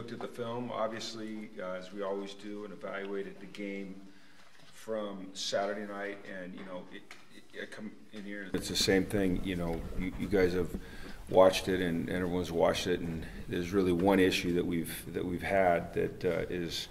looked at the film, obviously, as we always do, and evaluated the game from Saturday night, and I come in here, it's the same thing. You guys have watched it, and everyone's watched it, and there's really one issue that we've had that is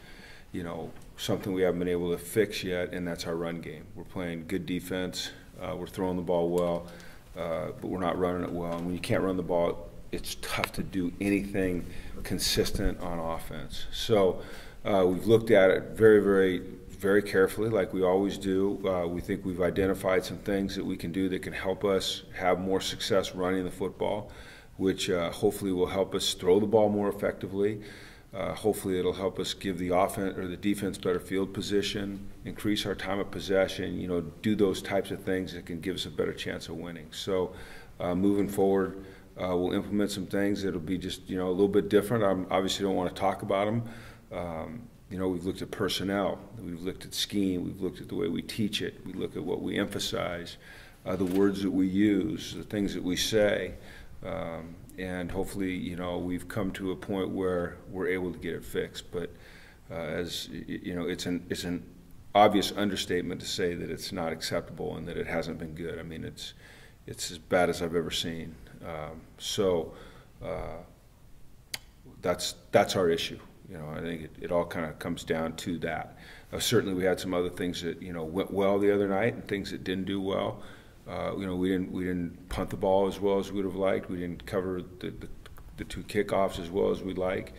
something we haven't been able to fix yet, and that's our run game. We're playing good defense, we're throwing the ball well, but we're not running it well. And when you can't run the ball, it's tough to do anything consistent on offense. So we've looked at it very, very, very carefully, like we always do. We think we've identified some things that we can do that can help us have more success running the football, which hopefully will help us throw the ball more effectively. Hopefully it'll help us give the offense or the defense better field position, increase our time of possession, do those types of things that can give us a better chance of winning. So moving forward, we'll implement some things that'll be just, a little bit different. I obviously don't want to talk about them. We've looked at personnel, we've looked at scheme, we've looked at the way we teach it, we look at what we emphasize, the words that we use, the things that we say, and hopefully, we've come to a point where we're able to get it fixed. But it's an obvious understatement to say that it's not acceptable and that it hasn't been good. I mean, it's as bad as I've ever seen. That's our issue. I think it all kind of comes down to that. Certainly, we had some other things that went well the other night, and things that didn't do well. We didn't punt the ball as well as we would have liked. We didn't cover the two kickoffs as well as we'd like.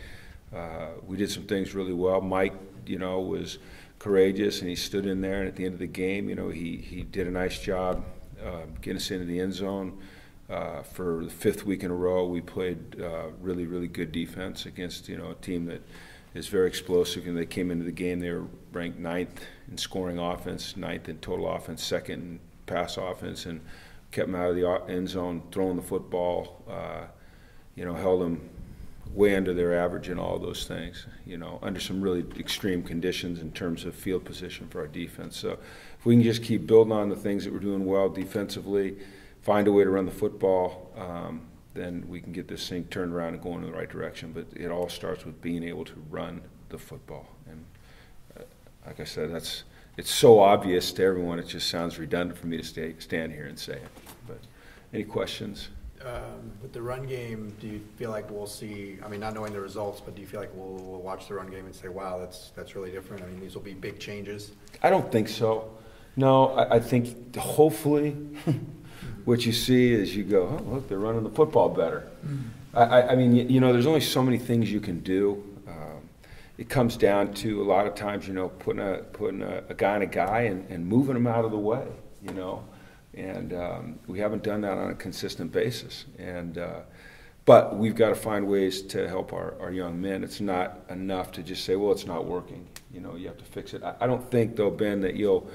We did some things really well. Mike, was courageous, and he stood in there. And at the end of the game, he did a nice job getting us into the end zone. For the 5th week in a row, we played really, really good defense against a team that is very explosive. And they came into the game, they were ranked 9th in scoring offense, 9th in total offense, 2nd in pass offense, and kept them out of the end zone, throwing the football. Held them way under their average in all of those things. Under some really extreme conditions in terms of field position for our defense. So if we can just keep building on the things that we're doing well defensively, find a way to run the football, then we can get this thing turned around and going in the right direction. But it all starts with being able to run the football. And like I said, it's so obvious to everyone, it just sounds redundant for me to stand here and say it. But any questions? With the run game, do you feel like we'll see, not knowing the results, but do you feel like we'll watch the run game and say, wow, that's really different? These will be big changes? I don't think so. No, I think hopefully what you see is you go, oh, look, they're running the football better. Mm-hmm. There's only so many things you can do. It comes down to a lot of times, putting a guy on a guy and moving him out of the way, and we haven't done that on a consistent basis. But we've got to find ways to help our young men. It's not enough to just say, well, it's not working. You have to fix it. I don't think, though, Ben, that you'll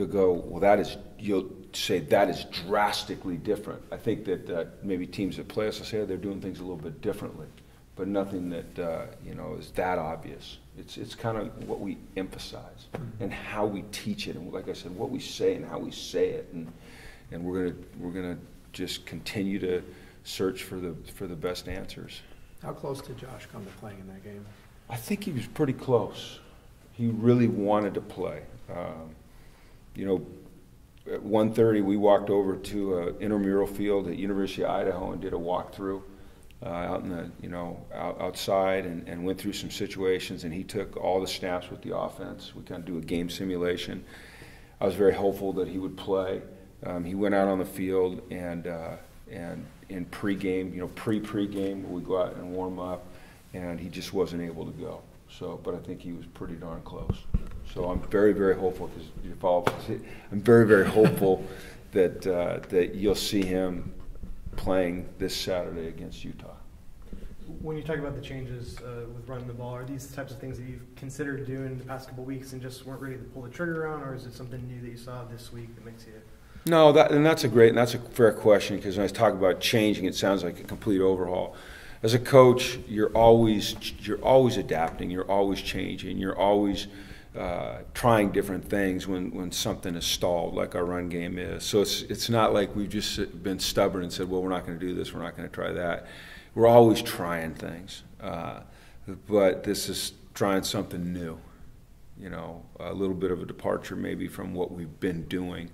go, well, you'll say that is drastically different. I think that maybe teams that play us will say they're doing things a little bit differently, but nothing that is that obvious. It's kind of what we emphasize and how we teach it, and like I said, what we say and how we say it, and we're gonna just continue to search for the best answers. How close did Josh come to playing in that game? I think he was pretty close. He really wanted to play. At 1:30, we walked over to an intramural field at University of Idaho and did a walkthrough out in the, outside, and went through some situations. And he took all the snaps with the offense. We kind of do a game simulation. I was very hopeful that he would play. He went out on the field and in pregame, pre-pregame, we go out and warm up, and he just wasn't able to go. But I think he was pretty darn close. So I'm very, very hopeful, because you follow. I'm very, very hopeful that you'll see him playing this Saturday against Utah. When you talk about the changes with running the ball, are these the types of things that you've considered doing the past couple of weeks and just weren't ready to pull the trigger on, or is it something new that you saw this week that makes you? No, that's a fair question, because when I talk about changing, it sounds like a complete overhaul. As a coach, you're always adapting, you're always changing, you're always trying different things when something is stalled, like our run game is. So it's not like we've just been stubborn and said, well, we're not going to do this, we're not going to try that. We're always trying things. but this is trying something new. You know, a little bit of a departure maybe from what we've been doing.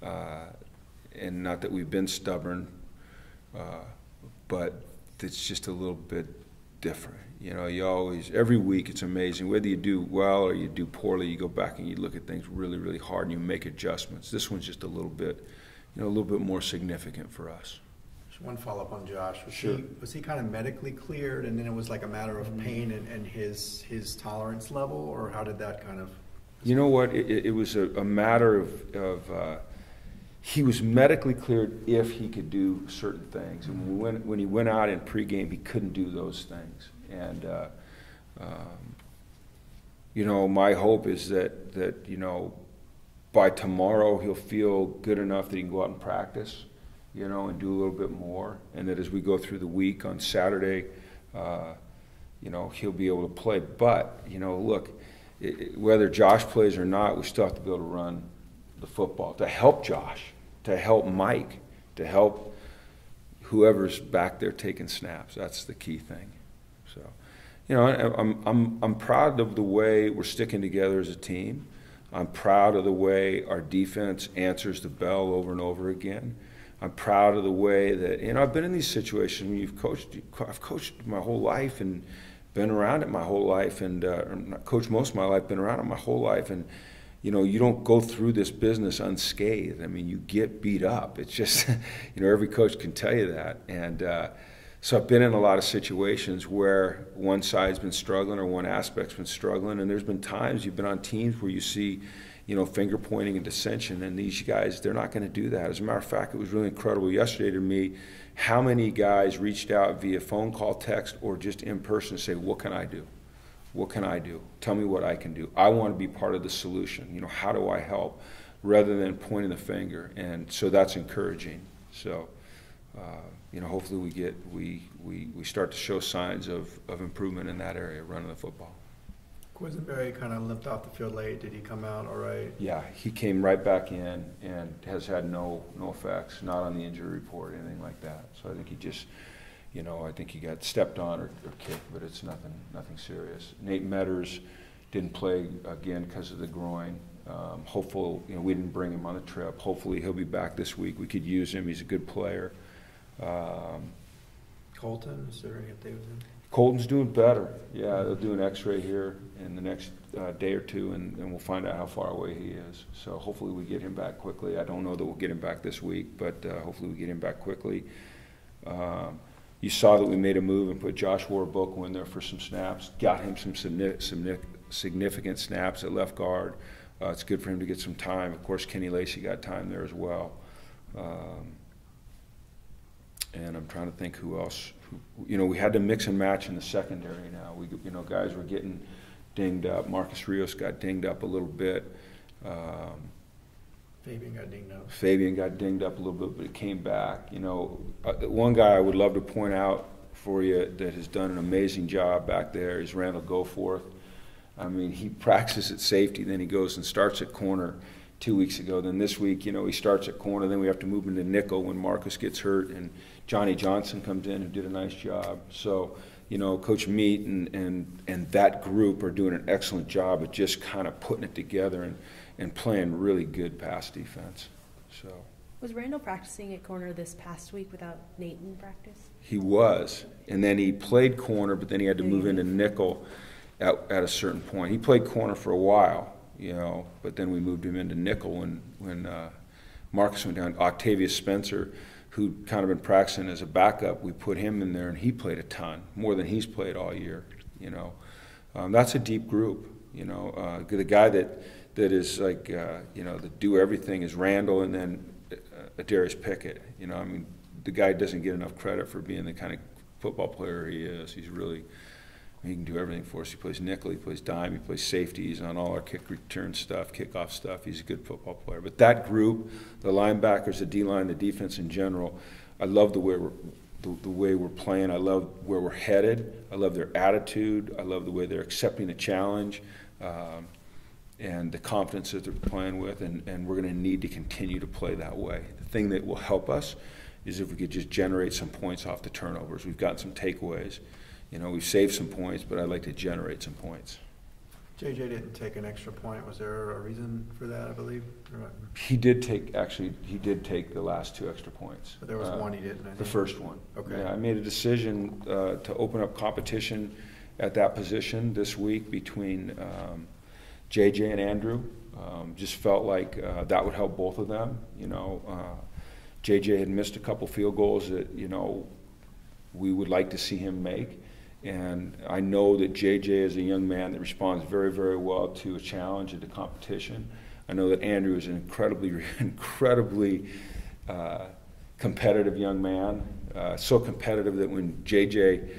And not that we've been stubborn, but it's just a little bit different. You know, you always, every week it's amazing. Whether you do well or you do poorly, you go back and you look at things really, really hard and you make adjustments. This one's just a little bit, you know, a little bit more significant for us. Just one follow-up on Josh. Sure. Was he kind of medically cleared and then it was like a matter of pain and his tolerance level, or how did that kind of? You know what, it was a matter of he was medically cleared if he could do certain things. And when he went out in pregame, he couldn't do those things. And, you know, my hope is that, you know, by tomorrow he'll feel good enough that he can go out and practice, you know, and do a little bit more. And that as we go through the week on Saturday, you know, he'll be able to play. But, you know, look, whether Josh plays or not, we still have to be able to run the football to help Josh, to help Mike, to help whoever's back there taking snaps. That's the key thing. So, you know, I'm proud of the way we're sticking together as a team. I'm proud of the way our defense answers the bell over and over again. I'm proud of the way that, you know, I've been in these situations when I've coached my whole life and been around it my whole life, and not coached most of my life, been around it my whole life, and you know, you don't go through this business unscathed. I mean, you get beat up. It's just, you know, every coach can tell you that. And so I've been in a lot of situations where one side's been struggling or one aspect's been struggling, and there's been times you've been on teams where you see, you know, finger pointing and dissension, and these guys, they're not going to do that. As a matter of fact, it was really incredible yesterday to me how many guys reached out via phone call, text, or just in person to say, what can I do? What can I do? Tell me what I can do. I want to be part of the solution. You know, how do I help? Rather than pointing the finger. And so that's encouraging. So, you know, hopefully we start to show signs of improvement in that area, running the football. Quisenberry kind of limped off the field late. Did he come out all right? Yeah, he came right back in and has had no effects, not on the injury report, anything like that. So I think he just, you know, I think he got stepped on or kicked, but it's nothing serious. Nate Metters didn't play again because of the groin. Hopeful, you know, we didn't bring him on the trip. Hopefully he'll be back this week. We could use him. He's a good player. Colton, is there any update with him? Colton's doing better. Yeah, they'll do an x-ray here in the next day or two, and we'll find out how far away he is. So hopefully we get him back quickly. I don't know that we'll get him back this week, but hopefully we get him back quickly. You saw that we made a move and put Josh Warbook in there for some snaps, got him some significant snaps at left guard. It's good for him to get some time. Of course, Kenny Lacy got time there as well. And I'm trying to think who else. You know, we had to mix and match in the secondary now. You know, guys were getting dinged up. Marcus Rios got dinged up a little bit. Fabian got dinged up. Fabian got dinged up a little bit, but he came back. You know, one guy I would love to point out for you that has done an amazing job back there is Randall Goforth. I mean, he practices at safety, then he goes and starts at corner 2 weeks ago. Then this week, you know, he starts at corner. Then we have to move him to nickel when Marcus gets hurt, and Johnny Johnson comes in who did a nice job. So, you know, Coach Meat and that group are doing an excellent job of just kind of putting it together and playing really good pass defense. So. Was Randall practicing at corner this past week without Nate in practice? He was, and then he played corner, but then he had to move into nickel at a certain point. He played corner for a while, you know, but then we moved him into nickel when Marcus went down. Octavius Spencer, who'd kind of been practicing as a backup, we put him in there, and he played a ton, more than he's played all year, you know. That's a deep group, you know. The guy that is like, you know, that do everything is Randall, and then Darius Pickett. You know, I mean, the guy doesn't get enough credit for being the kind of football player he is. He's really, he can do everything for us. He plays nickel, he plays dime, he plays safety. He's on all our kick return stuff, kickoff stuff. He's a good football player. But that group, the linebackers, the D-line, the defense in general, I love the way we're playing. I love where we're headed. I love their attitude. I love the way they're accepting the challenge. And the confidence that they're playing with, and we're going to need to continue to play that way. The thing that will help us is if we could just generate some points off the turnovers. We've gotten some takeaways. you know, we've saved some points, but I'd like to generate some points. JJ didn't take an extra point. Was there a reason for that, I believe? He did take the last 2 extra points. But there was one he didn't, I think. The first one. Okay. Yeah, I made a decision to open up competition at that position this week between JJ and Andrew. Just felt like that would help both of them. You know, JJ had missed a couple field goals that, you know, we would like to see him make. And I know that JJ is a young man that responds very, very well to a challenge and to competition. I know that Andrew is an incredibly competitive young man. So competitive that when JJ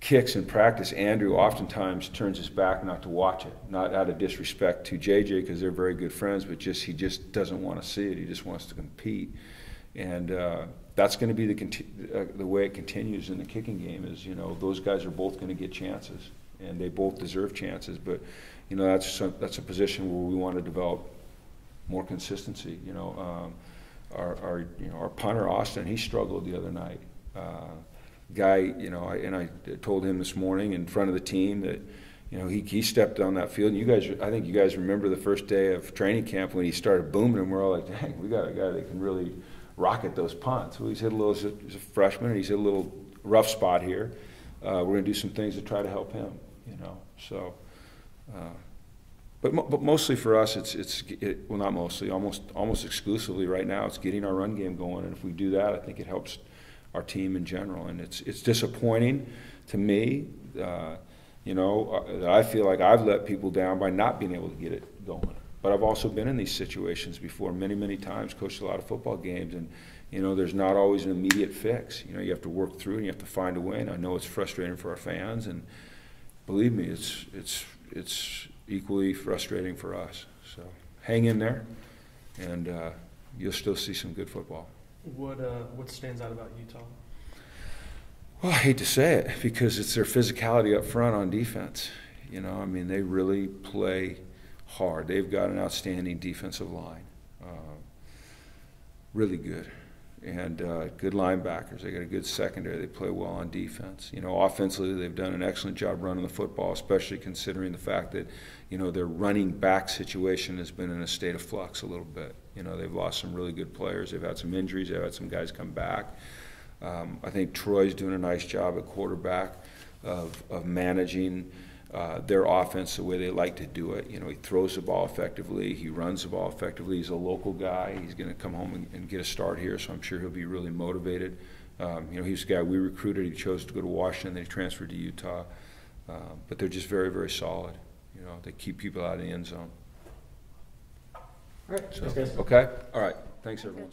kicks in practice, Andrew oftentimes turns his back not to watch it, not out of disrespect to JJ because they're very good friends, but he just doesn't want to see it. He just wants to compete. And that's going to be the way it continues in the kicking game is, you know, those guys are both going to get chances, and they both deserve chances. But, you know, that's a position where we want to develop more consistency. You know, our punter Austin, he struggled the other night. Guy, you know, I told him this morning in front of the team that, you know, he stepped on that field. And I think you guys remember the first day of training camp when he started booming, and we're all like, dang, we got a guy that can really rocket those punts. Well, he's a freshman, and he's hit a little rough spot here. We're going to do some things to try to help him, you know. So, but mostly for us, well, not mostly, almost exclusively right now, it's getting our run game going. And if we do that, I think it helps our team in general. And it's disappointing to me, you know, that I feel like I've let people down by not being able to get it going. But I've also been in these situations before many, many times, coached a lot of football games, and, you know, there's not always an immediate fix. You know, you have to work through and you have to find a way, and I know it's frustrating for our fans, and believe me, it's equally frustrating for us. So hang in there, and you'll still see some good football. What stands out about Utah? Well, I hate to say it because it's their physicality up front on defense. You know, I mean, they really play hard. They've got an outstanding defensive line, really good, and good linebackers. They got a good secondary. They play well on defense. You know, offensively, they've done an excellent job running the football, especially considering the fact that, you know, their running back situation has been in a state of flux a little bit. You know, they've lost some really good players. They've had some injuries. They've had some guys come back. I think Troy's doing a nice job at quarterback of managing their offense the way they like to do it. You know, he throws the ball effectively. He runs the ball effectively. He's a local guy. He's going to come home and get a start here, so I'm sure he'll be really motivated. You know, he's a guy we recruited. He chose to go to Washington. Then he transferred to Utah. But they're just very, very solid. You know, they keep people out of the end zone. All right. So, Thanks, guys. okay? All right. Thanks, everyone.